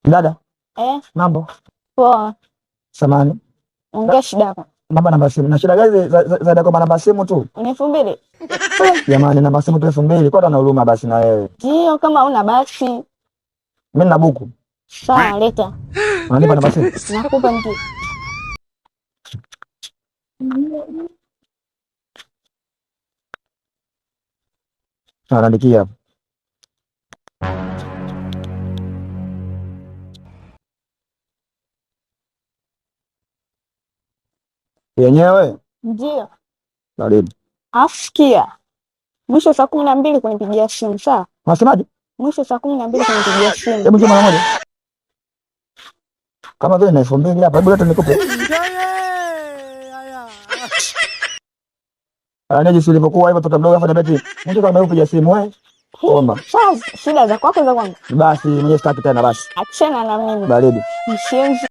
Dada. Mambo. Poa. Samani. Ongea shida yako. Namba simu. Na shida gani za dada kwa namba simu tu? 2000. Jamani namba simu tu 2000. Kwa na huruma basi na wewe. Ndio kama una basi. Mimi nina buku. Sawa leta. Unanipa namba simu? Nakupa mtu. Naandikia hapo. Yenyewe? Ndio. Karibu. Afikia. Mwisho saa 12 kunipigia simu, sawa? Unasemaje? Mwisho saa 12 kunipigia simu. Hebu njoo mara moja. Kama vile na 2000 hapa, hebu leta nikupe. Anaje si ulivyokuwa hivyo tutamdogo afanya beti. Mtu kama yupo simu wewe. Omba. Sasa shida za kwako za kwangu. Basi mwenye sitaki tena basi. Achana na mimi. Baridi. Mshenzi.